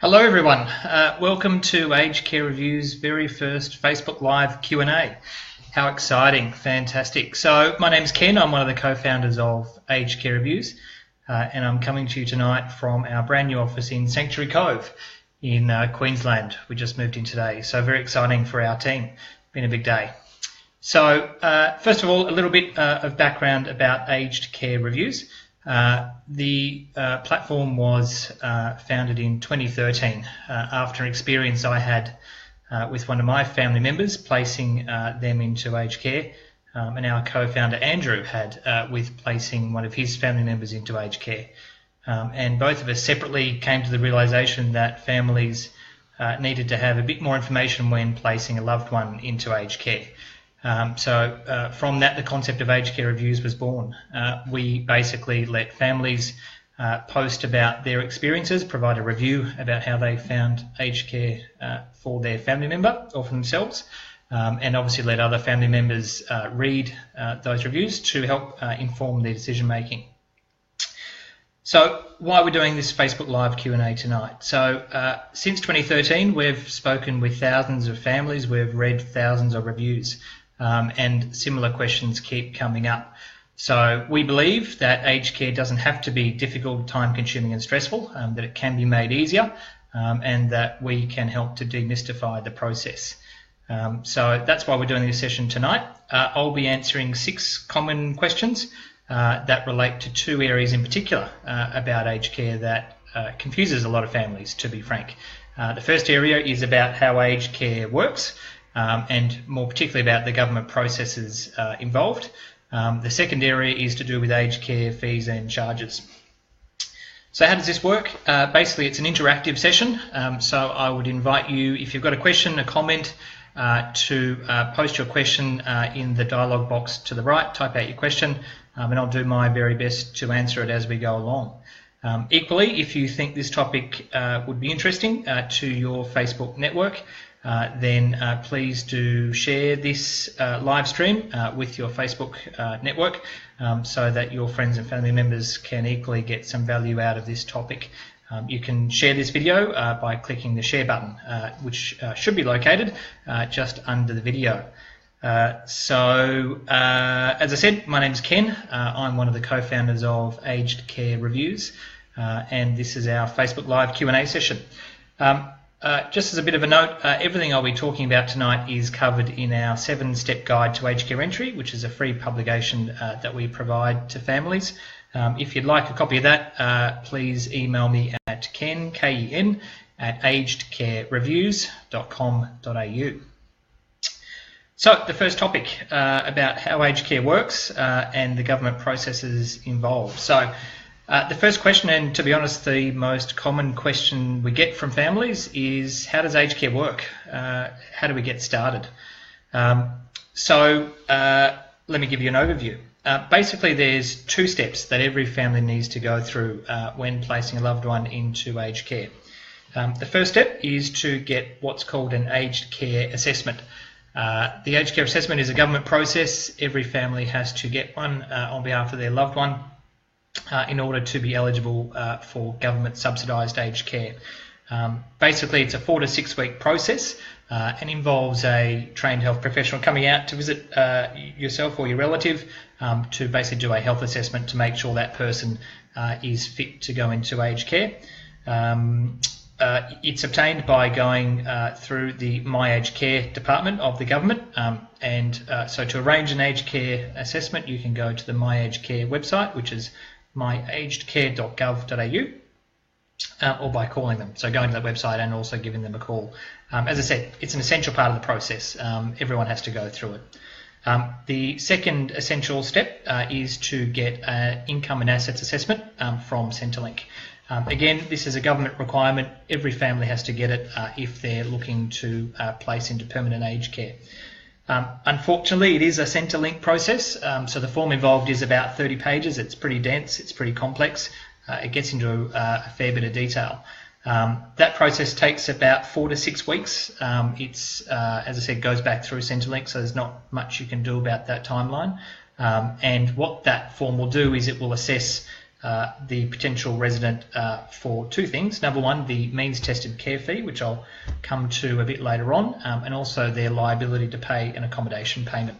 Hello everyone, welcome to Aged Care Review's very first Facebook Live Q&A. How exciting, fantastic. So my name's Ken, I'm one of the co-founders of Aged Care Reviews and I'm coming to you tonight from our brand new office in Sanctuary Cove in Queensland. We just moved in today, so very exciting for our team, been a big day. So first of all, a little bit of background about Aged Care Reviews. The platform was founded in 2013 after an experience I had with one of my family members placing them into aged care, and our co-founder Andrew had with placing one of his family members into aged care. And both of us separately came to the realisation that families needed to have a bit more information when placing a loved one into aged care. So from that, the concept of Aged Care Reviews was born. We basically let families post about their experiences, provide a review about how they found aged care for their family member or for themselves, and obviously let other family members read those reviews to help inform their decision making. So why we're doing this Facebook Live Q&A tonight. So since 2013, we've spoken with thousands of families, we've read thousands of reviews. And similar questions keep coming up. So we believe that aged care doesn't have to be difficult, time-consuming and stressful, that it can be made easier, and that we can help to demystify the process. So that's why we're doing this session tonight. I'll be answering 6 common questions that relate to 2 areas in particular about aged care that confuses a lot of families, to be frank. The first area is about how aged care works. And more particularly about the government processes involved. The second area is to do with aged care fees and charges. So how does this work? Basically it's an interactive session, so I would invite you, if you've got a question, a comment, to post your question in the dialogue box to the right, type out your question, and I'll do my very best to answer it as we go along. Equally, if you think this topic would be interesting to your Facebook network, then please do share this live stream with your Facebook network so that your friends and family members can equally get some value out of this topic. You can share this video by clicking the share button, which should be located just under the video. As I said, my name is Ken. I'm one of the co-founders of Aged Care Reviews, and this is our Facebook Live Q&A session. Just as a bit of a note, everything I'll be talking about tonight is covered in our 7-step guide to aged care entry, which is a free publication that we provide to families. If you'd like a copy of that, please email me at ken, at agedcarereviews.com.au. So the first topic about how aged care works and the government processes involved. So the first question, and to be honest the most common question we get from families, is how does aged care work? How do we get started? Let me give you an overview. Basically there's 2 steps that every family needs to go through when placing a loved one into aged care. The first step is to get what's called an aged care assessment. The aged care assessment is a government process. Every family has to get one on behalf of their loved one in order to be eligible for government subsidised aged care. Basically it's a 4 to 6 week process and involves a trained health professional coming out to visit yourself or your relative to basically do a health assessment to make sure that person is fit to go into aged care. It's obtained by going through the My Aged Care department of the government, so to arrange an aged care assessment you can go to the My Aged Care website, which is myagedcare.gov.au, or by calling them. So going to that website and also giving them a call. As I said, it's an essential part of the process. Everyone has to go through it. The second essential step is to get an income and assets assessment from Centrelink. Again, this is a government requirement. Every family has to get it if they're looking to place into permanent aged care. Unfortunately, it is a Centrelink process, so the form involved is about 30 pages. It's pretty dense, it's pretty complex. It gets into a fair bit of detail. That process takes about 4 to 6 weeks. As I said, goes back through Centrelink, so there's not much you can do about that timeline. And what that form will do is it will assess the potential resident for two things. Number one, the means tested care fee, which I'll come to a bit later on, and also their liability to pay an accommodation payment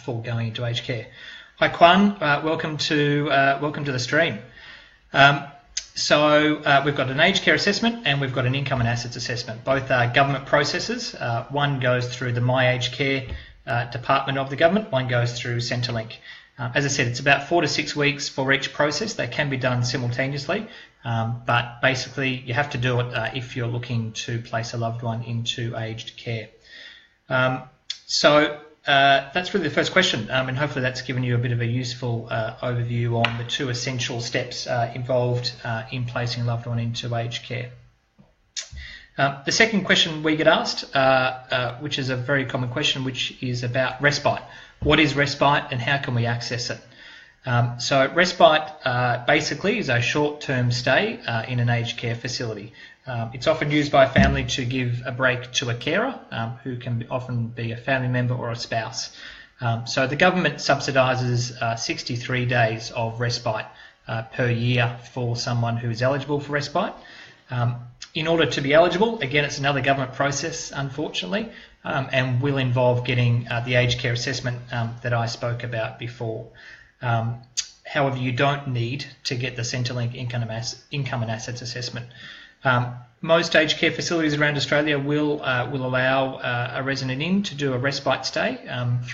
for going into aged care. Hi Kwan, welcome to the stream. So we've got an aged care assessment and we've got an income and assets assessment. Both are government processes. One goes through the My Aged Care department of the government, one goes through Centrelink. As I said, it's about 4 to 6 weeks for each process. They can be done simultaneously, but basically you have to do it if you're looking to place a loved one into aged care. So that's really the first question, and hopefully that's given you a bit of a useful overview on the two essential steps involved in placing a loved one into aged care. The second question we get asked, which is a very common question, which is about respite. What is respite and how can we access it? So respite basically is a short-term stay in an aged care facility. It's often used by a family to give a break to a carer, who can often be a family member or a spouse. So the government subsidises 63 days of respite per year for someone who is eligible for respite. In order to be eligible, again, it's another government process, unfortunately, and will involve getting the aged care assessment that I spoke about before. However, you don't need to get the Centrelink income and assets assessment. Most aged care facilities around Australia will allow a resident in to do a respite stay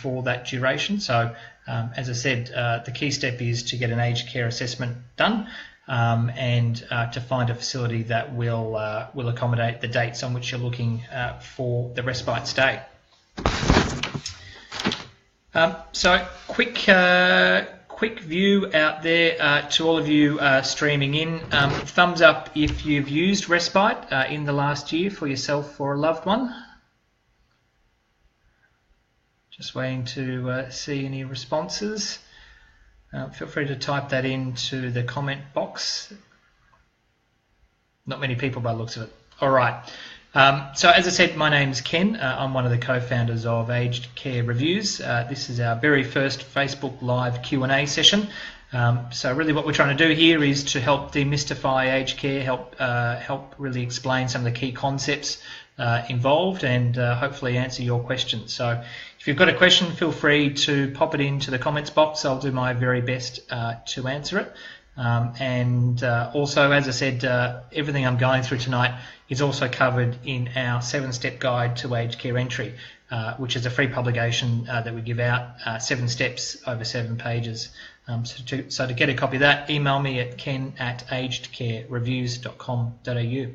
for that duration. So, as I said, the key step is to get an aged care assessment done. And to find a facility that will accommodate the dates on which you're looking for the respite stay. So quick view out there to all of you streaming in. Thumbs up if you've used respite in the last year for yourself or a loved one. Just waiting to see any responses. Feel free to type that into the comment box. Not many people by the looks of it. All right. So as I said, my name's Ken. I'm one of the co-founders of Aged Care Reviews. This is our very first Facebook Live Q&A session. So really what we're trying to do here is to help demystify aged care, help really explain some of the key concepts involved and hopefully answer your questions. So if you've got a question, feel free to pop it into the comments box. I'll do my very best to answer it. And also, as I said, everything I'm going through tonight is also covered in our 7-step guide to aged care entry, which is a free publication that we give out, 7 steps over 7 pages. So to get a copy of that, email me at ken@agedcarereviews.com.au.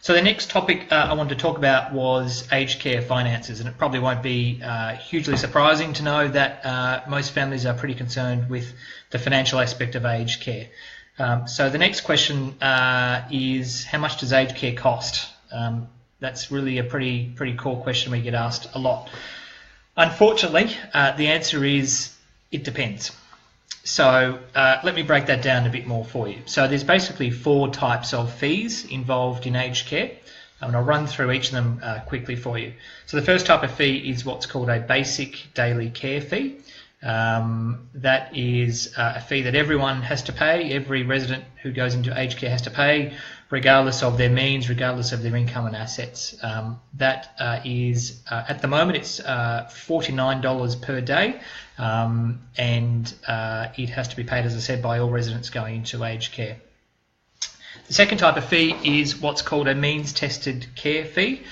So the next topic I wanted to talk about was aged care finances, and it probably won't be hugely surprising to know that most families are pretty concerned with the financial aspect of aged care. So the next question is, how much does aged care cost? That's really a pretty core question we get asked a lot. Unfortunately, the answer is it depends. So let me break that down a bit more for you. So there's basically 4 types of fees involved in aged care, and I'll run through each of them quickly for you. So the first type of fee is what's called a basic daily care fee. That is a fee that everyone has to pay, every resident who goes into aged care has to pay, regardless of their means, regardless of their income and assets. That is, at the moment, it's $49 per day, and it has to be paid, as I said, by all residents going into aged care. The second type of fee is what's called a means-tested care fee.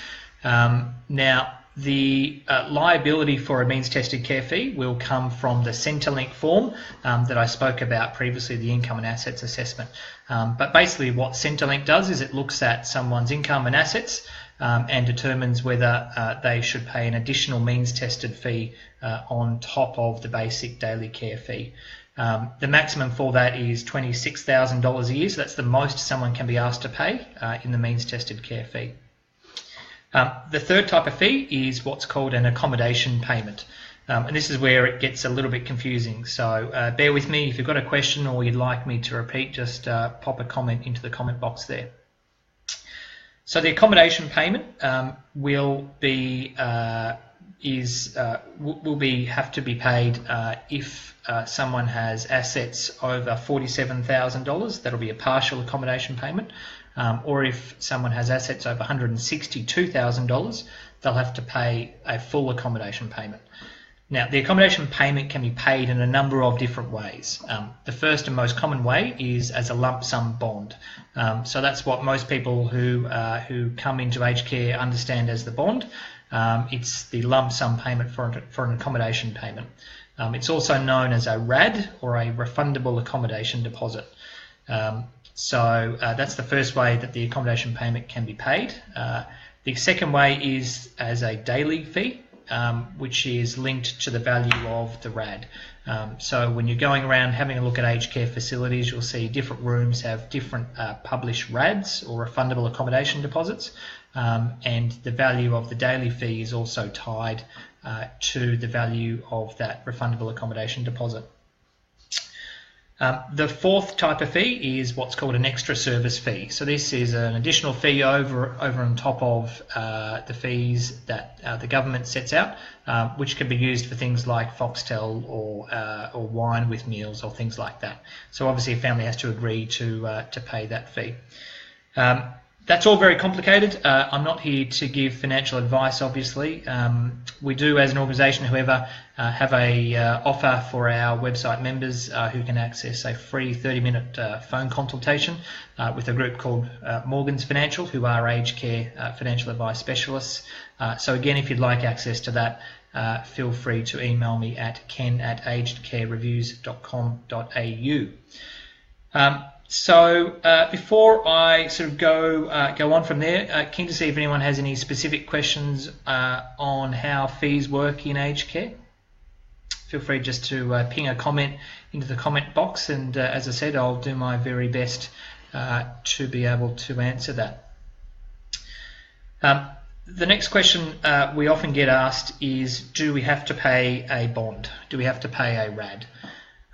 Now, the liability for a means-tested care fee will come from the Centrelink form that I spoke about previously, the income and assets assessment. But basically what Centrelink does is it looks at someone's income and assets and determines whether they should pay an additional means-tested fee on top of the basic daily care fee. The maximum for that is $26,000 a year, so that's the most someone can be asked to pay in the means-tested care fee. The third type of fee is what's called an accommodation payment. And this is where it gets a little bit confusing. So bear with me. If you've got a question or you'd like me to repeat, just pop a comment into the comment box there. So the accommodation payment will be have to be paid if someone has assets over $47,000. That'll be a partial accommodation payment. Or if someone has assets over $162,000, they'll have to pay a full accommodation payment. Now, the accommodation payment can be paid in a number of different ways. The first and most common way is as a lump sum bond. So that's what most people who come into aged care understand as the bond. It's the lump sum payment for an accommodation payment. It's also known as a RAD, or a refundable accommodation deposit. So that's the first way that the accommodation payment can be paid. The second way is as a daily fee, which is linked to the value of the RAD. So when you're going around having a look at aged care facilities, you'll see different rooms have different published RADs, or refundable accommodation deposits, and the value of the daily fee is also tied to the value of that refundable accommodation deposit. The fourth type of fee is what's called an extra service fee. So this is an additional fee over on top of the fees that the government sets out, which can be used for things like Foxtel or wine with meals or things like that. So obviously a family has to agree to pay that fee. That's all very complicated. I'm not here to give financial advice, obviously. We do, as an organisation, however, have a offer for our website members who can access a free 30-minute phone consultation with a group called Morgan's Financial, who are aged care financial advice specialists. So again, if you'd like access to that, feel free to email me at ken@agedcarereviews.com.au. So before I sort of go on from there, keen to see if anyone has any specific questions on how fees work in aged care. Feel free just to ping a comment into the comment box, and as I said, I'll do my very best to be able to answer that. The next question we often get asked is, do we have to pay a bond? Do we have to pay a RAD?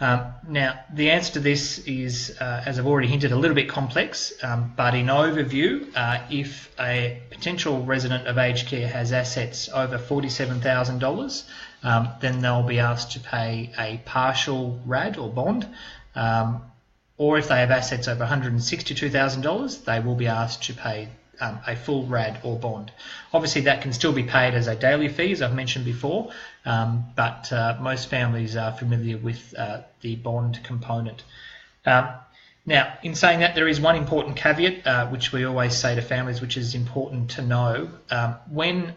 Now, the answer to this is, as I've already hinted, a little bit complex, but in overview, if a potential resident of aged care has assets over $47,000, then they'll be asked to pay a partial RAD or bond, or if they have assets over $162,000, they will be asked to pay a full RAD or bond. Obviously that can still be paid as a daily fee, as I've mentioned before, but most families are familiar with the bond component. Now, in saying that, there is one important caveat which we always say to families, which is important to know. When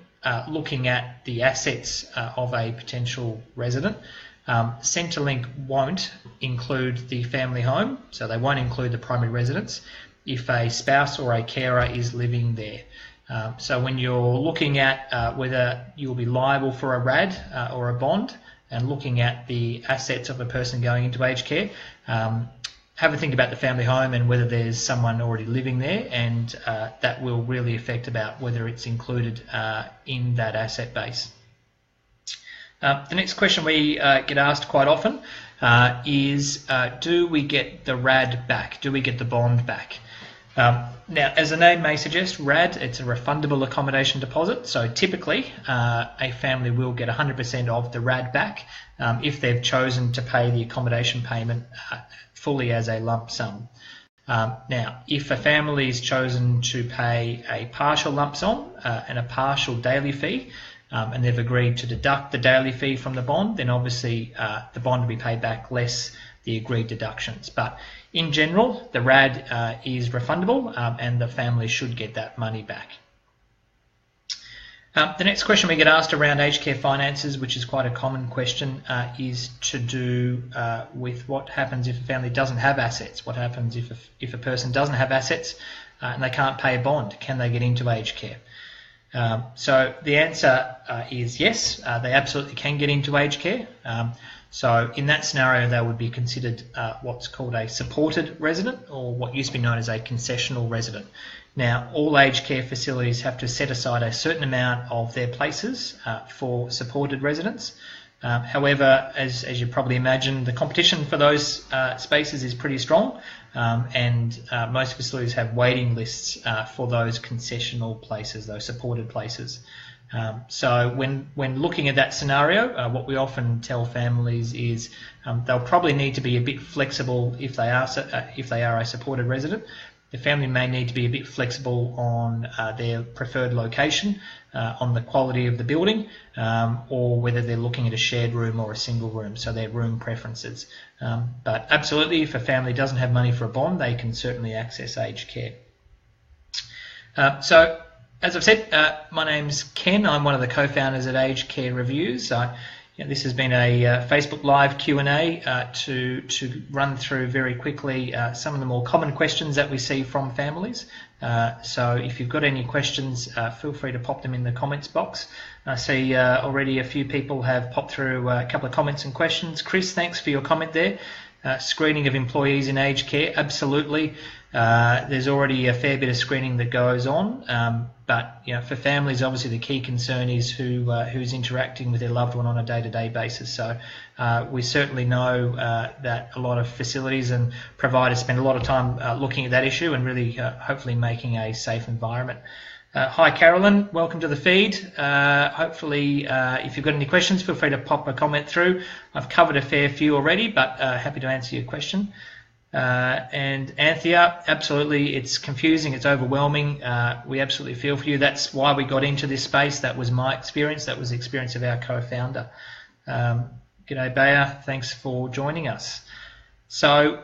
looking at the assets of a potential resident, Centrelink won't include the family home, so they won't include the primary residence if a spouse or a carer is living there. So when you're looking at whether you'll be liable for a RAD or a bond, and looking at the assets of a person going into aged care, have a think about the family home and whether there's someone already living there, and that will really affect about whether it's included in that asset base. The next question we get asked quite often is, do we get the RAD back? Do we get the bond back? Now, as the name may suggest, RAD, it's a refundable accommodation deposit, so typically a family will get 100% of the RAD back if they've chosen to pay the accommodation payment fully as a lump sum. Now, if a family is chosen to pay a partial lump sum and a partial daily fee, and they've agreed to deduct the daily fee from the bond, then obviously the bond will be paid back less the agreed deductions. But in general, the RAD is refundable, and the family should get that money back. The next question we get asked around aged care finances, which is quite a common question, is to do with what happens if a family doesn't have assets. What happens if a person doesn't have assets and they can't pay a bond? Can they get into aged care? So the answer is yes, they absolutely can get into aged care. So in that scenario, they would be considered what's called a supported resident, or what used to be known as a concessional resident. Now, all aged care facilities have to set aside a certain amount of their places for supported residents. However, as you probably imagine, the competition for those spaces is pretty strong, and most facilities have waiting lists for those concessional places, those supported places. So when looking at that scenario, what we often tell families is they'll probably need to be a bit flexible if they are a supported resident. The family may need to be a bit flexible on their preferred location, on the quality of the building, or whether they're looking at a shared room or a single room, so their room preferences. But absolutely, if a family doesn't have money for a bond, they can certainly access aged care. So, as I've said, my name's Ken. I'm one of the co-founders at Aged Care Reviews. This has been a Facebook Live Q&A to run through very quickly some of the more common questions that we see from families. So if you've got any questions, feel free to pop them in the comments box. I see already a few people have popped through a couple of comments and questions. Chris, thanks for your comment there. Screening of employees in aged care, absolutely. There's already a fair bit of screening that goes on, but for families, obviously the key concern is who's interacting with their loved one on a day-to-day basis. So we certainly know that a lot of facilities and providers spend a lot of time looking at that issue and really hopefully making a safe environment. Hi Carolyn, welcome to the feed. Hopefully if you've got any questions, feel free to pop a comment through. I've covered a fair few already, but happy to answer your question. And Anthea, absolutely, it's confusing, it's overwhelming. We absolutely feel for you. That's why we got into this space. That was my experience. That was the experience of our co-founder. G'day Bayer, thanks for joining us. So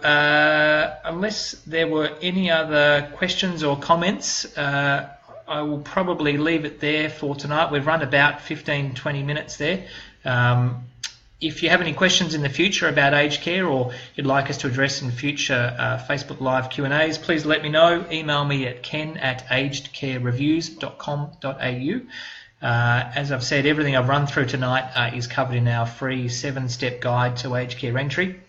unless there were any other questions or comments, I will probably leave it there for tonight. We've run about 15-20 minutes there. If you have any questions in the future about aged care or you'd like us to address in future Facebook Live Q&As, please let me know. Email me at ken@agedcarereviews.com.au. As I've said, everything I've run through tonight is covered in our free 7-step guide to aged care entry.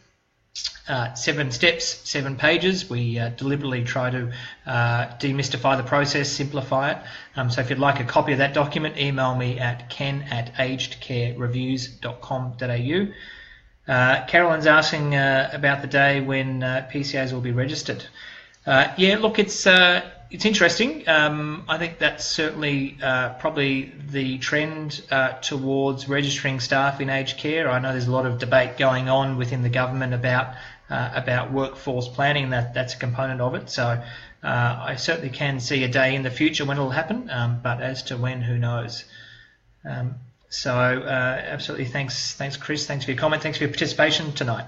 7 steps, 7 pages. We deliberately try to demystify the process, simplify it. So if you'd like a copy of that document, email me at ken@agedcarereviews.com.au. Carolyn's asking about the day when PCAs will be registered. Yeah, look, it's interesting. I think that's certainly probably the trend towards registering staff in aged care. I know there's a lot of debate going on within the government about workforce planning. That's a component of it. So I certainly can see a day in the future when it'll happen, but as to when, who knows. So absolutely, thanks Chris. Thanks for your comment. Thanks for your participation tonight.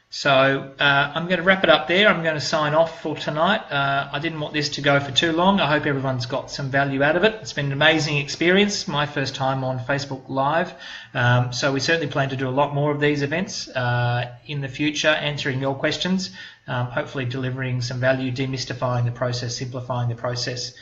So I'm going to wrap it up there. I'm going to sign off for tonight. I didn't want this to go for too long. I hope everyone's got some value out of it. It's been an amazing experience, my first time on Facebook Live. So we certainly plan to do a lot more of these events in the future, answering your questions, hopefully delivering some value, demystifying the process, simplifying the process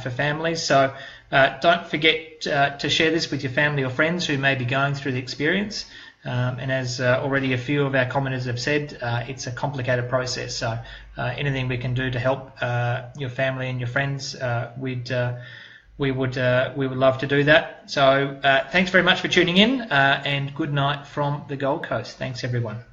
for families. So don't forget to share this with your family or friends who may be going through the experience. And as already a few of our commenters have said, it's a complicated process. So anything we can do to help your family and your friends, we would love to do that. So thanks very much for tuning in, and good night from the Gold Coast. Thanks everyone.